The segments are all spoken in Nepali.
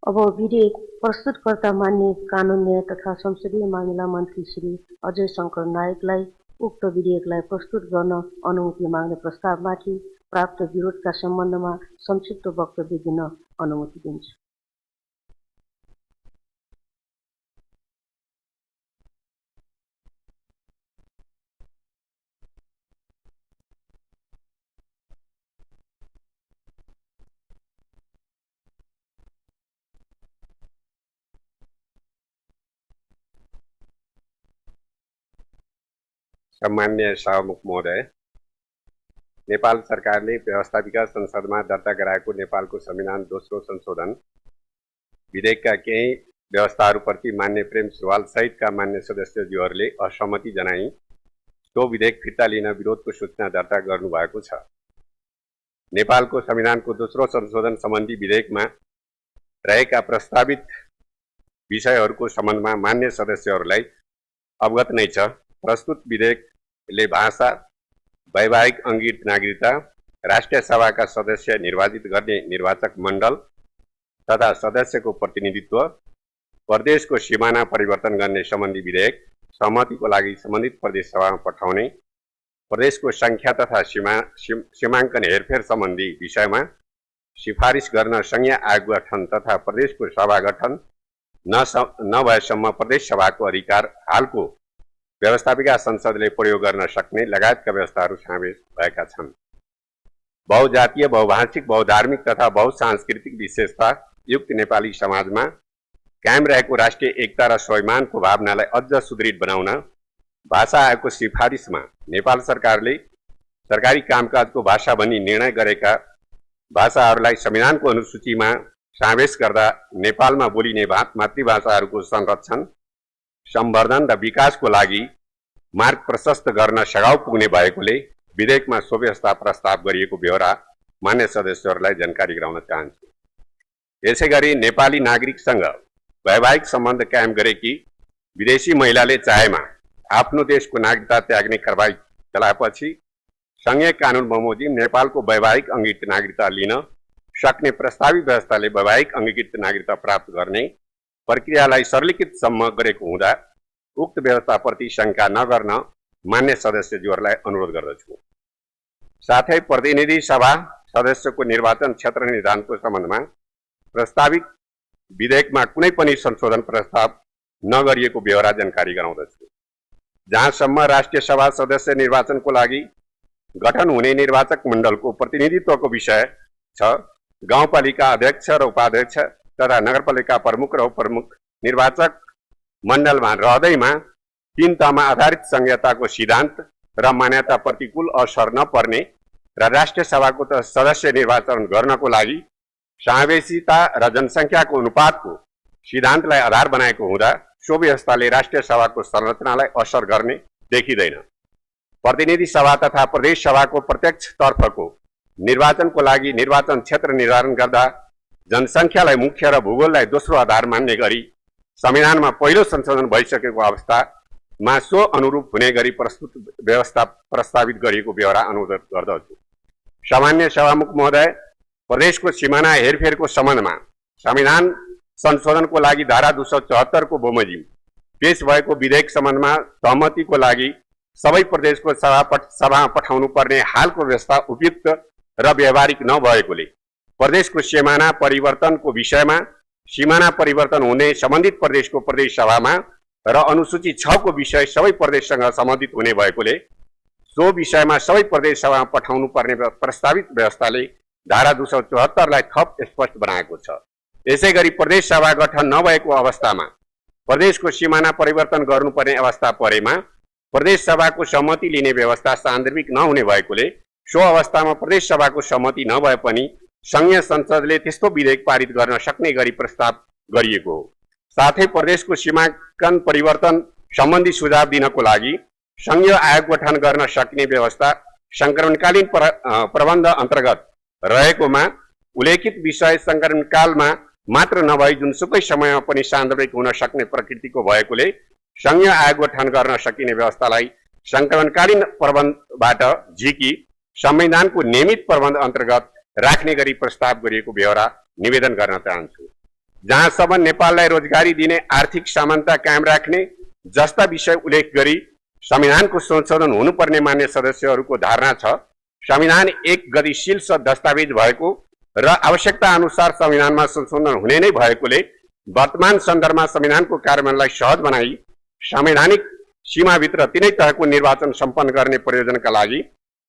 अब विधेयक प्रस्तुतकर्ता मान्य कानून न्याय तथा संसदीय मामिला मन्त्री श्री अजय शंकर नायकलाई उक्त विधेयकलाई प्रस्तुत गर्न अनुमति माग्ने प्रस्तावमाथि प्राप्त विरोधका सम्बन्धमा संक्षिप्त वक्तव्य दिन अनुमति दिन्छु। सम्मान्य सभामुख महोदय, नेपाल सरकारले व्यवस्थापिका संसदमा दर्ता गराएको नेपालको संविधान दोस्रो संशोधन विधेयकका केही व्यवस्थाहरूप्रति मान्य प्रेम सुवाल सहितका मान्य सदस्यज्यूहरूले असहमति जनाई सो विधेयक फिर्ता लिन विरोधको सूचना दर्ता गर्नुभएको छ। नेपालको संविधानको दोस्रो संशोधन सम्बन्धी विधेयकमा रहेका प्रस्तावित विषयहरूको सम्बन्धमा मान्य सदस्यहरूलाई अवगत नै छ। प्रस्तुत विधेयकले भाषा, वैवाहिक अङ्गीकृत नागरिकता, राष्ट्रिय सभाका सदस्य निर्वाचित गर्ने निर्वाचक मण्डल तथा सदस्यको प्रतिनिधित्व, प्रदेशको सिमाना परिवर्तन गर्ने सम्बन्धी विधेयक सहमतिको लागि सम्बन्धित प्रदेश सभामा पठाउने, प्रदेशको सङ्ख्या तथा सीमाङ्कन हेरफेर सम्बन्धी विषयमा सिफारिस गर्न संघीय आयोग गठन तथा प्रदेशको सभा गठन नभएसम्म प्रदेश सभाको अधिकार हालको व्यवस्थापिका संसदले प्रयोग गर्न सक्ने लगायतका व्यवस्थाहरू समावेश भएका छन्। बहुजातीय, बहुभाषिक, बहुधार्मिक तथा बहुसांस्कृतिक विशेषता युक्त नेपाली समाजमा कायम रहेको राष्ट्रिय एकता र स्वाभिमानको भावनालाई अझ सुदृढ बनाउन भाषा आयोगको सिफारिसमा नेपाल सरकारले सरकारी कामकाजको भाषा भनी निर्णय गरेका भाषाहरूलाई संविधानको अनुसूचीमा समावेश गर्दा नेपालमा बोलिने मातृभाषाहरूको संरक्षण, सम्वर्धन र विकासको लागि मार्ग प्रशस्त गर्न सघाउ पुग्ने भएकोले विधेयकमा सो व्यवस्था प्रस्ताव गरिएको बेहोरा मान्य सदस्यहरूलाई जानकारी गराउन चाहन्छु। यसैगरी नेपाली नागरिकसँग वैवाहिक सम्बन्ध कायम गरेकी विदेशी महिलाले चाहेमा आफ्नो देशको नागरिकता त्याग्ने कारबाही चलाएपछि संघीय कानुन बमोजिम नेपालको वैवाहिक अङ्गीकृत नागरिकता लिन सक्ने प्रस्तावित व्यवस्थाले वैवाहिक अङ्गीकृत नागरिकता प्राप्त गर्ने प्रक्रियालाई सरलीकृतसम्म गरेको हुँदा उक्त व्यवस्थाप्रति शङ्का नगर्न मान्य सदस्यज्यूहरूलाई अनुरोध गर्दछु। साथै प्रतिनिधि सभा सदस्यको निर्वाचन क्षेत्र निर्धारणको सम्बन्धमा प्रस्तावित विधेयकमा कुनै पनि संशोधन प्रस्ताव नगरिएको बेहोरा जानकारी गराउँदछु। जहाँसम्म राष्ट्रिय सभा सदस्य निर्वाचनको लागि गठन हुने निर्वाचक मण्डलको प्रतिनिधित्वको विषय छ, गाउँपालिका अध्यक्ष र उपाध्यक्ष तथा नगरपालिका प्रमुख र उपप्रमुख निर्वाचक मण्डलमा रहँदैमा 3 तहमा आधारित संघीयताको सिद्धान्त र मान्यता प्रतिकूल असर नपर्ने र राष्ट्रिय सभाको सदस्य निर्वाचन गर्नको लागि समावेशिता र जनसङ्ख्याको अनुपातको सिद्धान्तलाई आधार बनाएको हुँदा सो व्यवस्थाले राष्ट्रिय सभाको संरचनालाई असर गर्ने देखिँदैन। प्रतिनिधि सभा तथा प्रदेश सभाको प्रत्यक्ष तर्फको निर्वाचनको लागि निर्वाचन क्षेत्र निर्धारण गर्दा जनसङ्ख्यालाई मुख्य र भूगोललाई दोस्रो आधार मान्ने गरी संविधानमा पहिलो संशोधन भइसकेको अवस्थामा सो अनुरूप हुने गरी प्रस्तुत व्यवस्था प्रस्तावित गरिएको बेहोरा अनुरोध गर्दछु। सामान्य सभामुख महोदय, प्रदेशको सिमाना हेरफेरको सम्बन्धमा संविधान संशोधनको लागि धारा 274 को बमोजिम पेश भएको विधेयक सम्बन्धमा सहमतिको लागि सबै प्रदेशको सभामा पठाउनु पर्ने हालको व्यवस्था उपयुक्त र व्यावहारिक नभएकोले प्रदेशको सिमाना परिवर्तनको विषयमा सिमाना परिवर्तन हुने सम्बन्धित प्रदेशको प्रदेश सभामा र अनुसूची 6 को विषय सबै प्रदेशसँग सम्बन्धित हुने भएकोले सो विषयमा सबै प्रदेश सभामा पठाउनु पर्ने प्रस्तावित व्यवस्थाले धारा 274 लाई थप स्पष्ट बनाएको छ। यसैगरी प्रदेश सभा गठन नभएको अवस्थामा प्रदेशको सिमाना परिवर्तन गर्नुपर्ने अवस्था परेमा प्रदेश सभाको सहमति लिने व्यवस्था सान्दर्भिक नहुने भएकोले सो अवस्थामा प्रदेश सभाको सहमति नभए पनि संघीय संसदले त्यस्तो विधेयक पारित गर्न सक्ने गरी प्रस्ताव गरिएको हो। साथै प्रदेशको सीमाङ्कन परिवर्तन सम्बन्धी सुझाव दिनको लागि संघीय आयोग गठन गर्न सक्ने व्यवस्था संक्रमणकालीन प्रबन्ध अन्तर्गत रहेकोमा उल्लेखित विषय संक्रमणकालमा मात्र नभई जुनसुकै समयमा पनि सान्दर्भिक हुन सक्ने प्रकृतिको भएकोले संघीय आयोग गठन गर्न सकिने व्यवस्थालाई संक्रमणकालीन प्रबन्धबाट झिकी संविधानको नियमित प्रबन्ध अन्तर्गत राख्ने गरी प्रस्ताव गरिएको बेहोरा निवेदन गर्न चाहन्छु। जहाँसम्म नेपाललाई रोजगारी दिने आर्थिक समानता कायम राख्ने जस्ता विषय उल्लेख गरी संविधानको संशोधन हुनुपर्ने मान्य सदस्यहरूको धारणा छ। संविधान एक गतिशील दस्तावेज भएको र आवश्यकता अनुसार संविधानमा संशोधन हुने नै भएकोले वर्तमान सन्दर्भमा संविधानको कार्यान्वयनलाई सहज बनाई संवैधानिक सीमाभित्र तिनै तहको निर्वाचन सम्पन्न गर्ने प्रयोजनका लागि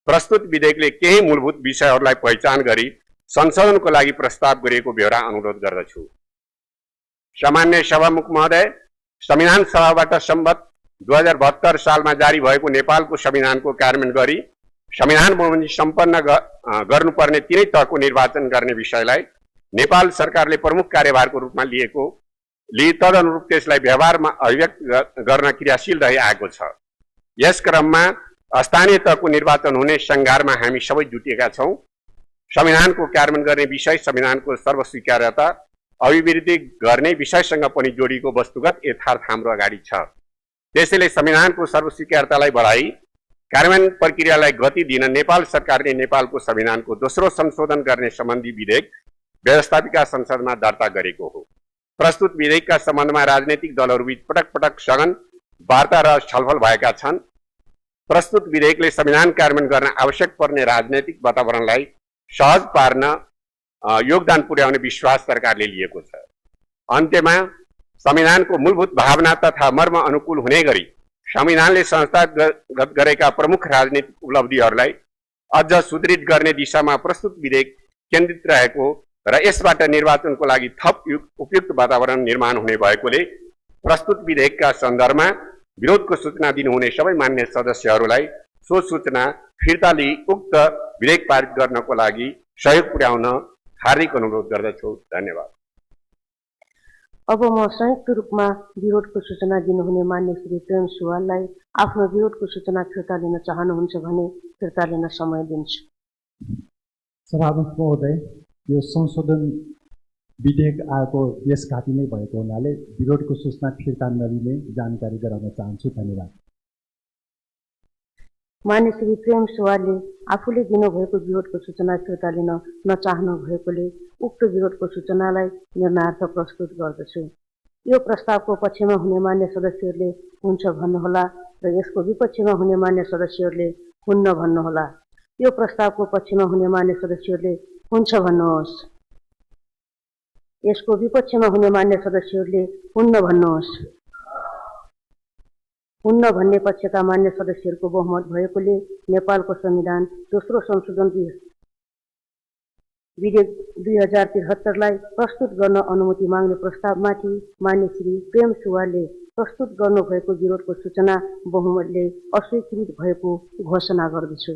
प्रस्तुत विधेयकले केही मूलभूत विषयहरूलाई पहिचान गरी संशोधनको लागि प्रस्ताव गरिएको बेहोरा अनुरोध गर्दछु। सामान्य सभामुख महोदय, संविधान सभाबाट सम्बत 2072 सालमा जारी भएको नेपालको संविधानको कार्यान्वयन गरी संविधान बमोजिम सम्पन्न गर्नुपर्ने तिनै तहको निर्वाचन गर्ने विषयलाई नेपाल सरकारले प्रमुख कार्यभारको रूपमा लिई तदनुरूप त्यसलाई व्यवहारमा अभिव्यक्त गर्न क्रियाशील रही आएको छ। यस क्रममा स्थानीय तहको निर्वाचन हुने सङ्घारमा हामी सबै जुटिएका छौँ। संविधानको कार्यान्वयन गर्ने विषय संविधानको सर्वस्वीकार्यता अभिवृद्धि गर्ने विषयसँग पनि जोडिएको वस्तुगत यथार्थ हाम्रो अगाडि छ। त्यसैले संविधानको सर्वस्वीकार्यतालाई बढाई कार्यान्वयन प्रक्रियालाई गति दिन नेपाल सरकारले नेपालको संविधानको दोस्रो संशोधन गर्ने सम्बन्धी विधेयक व्यवस्थापिका संसदमा दर्ता गरेको हो। प्रस्तुत विधेयकका सम्बन्धमा राजनैतिक दलहरूबीच पटक पटक सघन वार्ता र छलफल भएका छन्। प्रस्तुत विधेयकले संविधान कार्यान्वयन गर्न आवश्यक पर्ने राजनैतिक वातावरणलाई सहज पार्न योगदान पुर्याउने विश्वास सरकारले लिएको छ। अन्त्यमा संविधानको मूलभूत भावना तथा मर्म अनुकूल हुने गरी संविधानले संस्थागत गरेका प्रमुख राजनीतिक उपलब्धिहरूलाई अझ सुदृढ गर्ने दिशामा प्रस्तुत विधेयक केन्द्रित रहेको र यसबाट निर्वाचनको लागि थप उपयुक्त वातावरण निर्माण हुने भएकोले प्रस्तुत विधेयकका सन्दर्भमा विरोधको सूचना दिनुहुने सबै मान्य सदस्यहरूलाई सो सूचना फिर्ता लिई उक्त विधेयक पारित गर्नको लागि सहयोग पुर्याउन हार्दिक अनुरोध गर्दछु। धन्यवाद। अब म संयुक्त रूपमा विरोधको सूचना दिनुहुने मान्य श्री प्रेम सुवाललाई आफ्नो विरोधको सूचना फिर्ता लिन चाहनुहुन्छ भने फिर्ता लिन समय दिन्छु। सभामुख महोदय, यो संशोधन विधेयक आएको देशघाती नै भएको हुनाले विरोधको सूचना फिर्ता नलिने जानकारी गराउन चाहन्छु। धन्यवाद। मान्य श्री प्रेम सुवालले आफूले दिनुभएको विरोधको सूचना फिर्ता लिन नचाहनु भएकोले उक्त विरोधको सूचनालाई निर्णयार्थ प्रस्तुत गर्दछु। यो प्रस्तावको पक्षमा हुने मान्य सदस्यहरूले हुन्छ भन्नुहोला र यसको विपक्षमा हुने मान्य सदस्यहरूले हुन्न भन्नुहोला। यो प्रस्तावको पक्षमा हुने मान्य सदस्यहरूले हुन्छ भन्नुहोस्। यसको विपक्षमा हुने मान्य सदस्यहरूले हुन्न भन्नुहोस्। हुन्न भन्ने पक्षका मान्य सदस्यहरूको बहुमत भएकोले नेपालको संविधान दोस्रो संशोधन विधेयक 2073लाई प्रस्तुत गर्न अनुमति माग्ने प्रस्तावमाथि मान्य श्री प्रेम सुवालले प्रस्तुत गर्नुभएको विरोधको सूचना बहुमतले अस्वीकृत भएको घोषणा गर्दछु।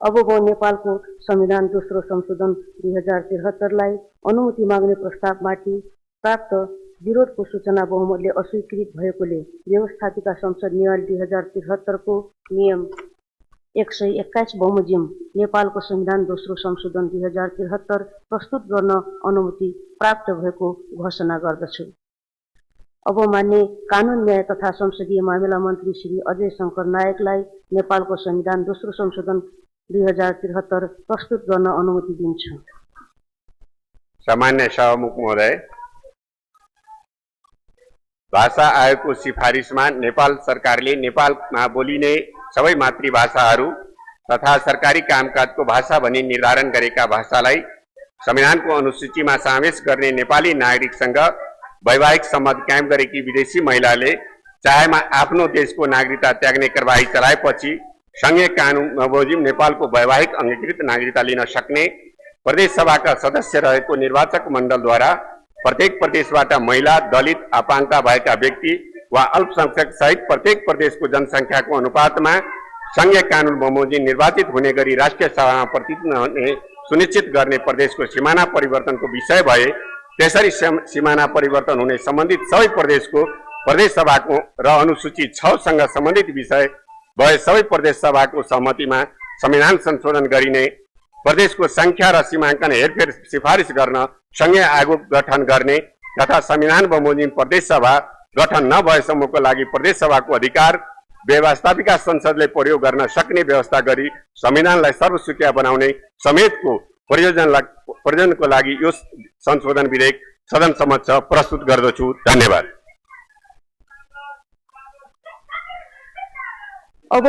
अब म नेपालको संविधान दोस्रो संशोधन 2073लाई अनुमति माग्ने प्रस्तावमाथि प्राप्त विरोधको सूचना बहुमतले अस्वीकृत भएकोले व्यवस्थापिका संसद नियम 2073 को नियम 121 बमोजिम नेपालको संविधान दोस्रो संशोधन 2073 प्रस्तुत गर्न अनुमति प्राप्त भएको घोषणा गर्दछु। अब मान्य कानून न्याय तथा संसदीय मामिला मन्त्री श्री अजय शंकर नायकलाई नेपालको संविधान दोस्रो संशोधन 2073 प्रस्तुत गर्न अनुमति दिन्छु। सामान्य सभामुख महोदय, भाषा आयोगको सिफारिसमा नेपाल सरकारले नेपालमा बोलिने सबै मातृभाषाहरू तथा सरकारी कामकाजको भाषा भनी निर्धारण गरेका भाषालाई संविधानको अनुसूचीमा समावेश गर्ने नेपाली नागरिकसँग वैवाहिक सम्बन्ध कायम गरेकी विदेशी महिलाले चाहेमा आफ्नो देशको नागरिकता त्याग्ने कारबाही चलाएपछि संघीय कानून बमोजिम नेपालको वैवाहिक अंगीकृत नागरिकता लिन सक्ने प्रदेश सभाका सदस्य रहेको निर्वाचक मण्डलद्वारा प्रत्येक प्रदेशबाट महिला, दलित, अपाङ्गता भएका व्यक्ति वा अल्पसंख्यक सहित प्रत्येक प्रदेशको जनसङ्ख्याको अनुपातमा संघीय कानून बमोजिम निर्वाचित हुने गरी राष्ट्रिय सभामा प्रतिनिधित्व हुने सुनिश्चित गर्ने प्रदेशको सीमाना परिवर्तनको विषय भए त्यसरी सीमाना परिवर्तन हुने सम्बन्धित सबै प्रदेशको प्रदेश सभाको र अनुसूची 6 सँग सम्बन्धित विषय भए सबै प्रदेश सभाको सहमतिमा संविधान संशोधन गरिने प्रदेशको संख्या र सीमाङ्कन हेरफेर सिफारिस गर्न संघीय आयोग गठन गर्ने तथा संविधान बमोजिम प्रदेश सभा गठन नभएसम्मको लागि प्रदेश सभाको अधिकार व्यवस्थापिका संसदले प्रयोग गर्न सक्ने व्यवस्था गरी संविधानलाई सर्वस्वीकार बनाउने समेतको प्रयोजनको लागि यो संशोधन विधेयक सदन समक्ष प्रस्तुत गर्दछु। धन्यवाद। अब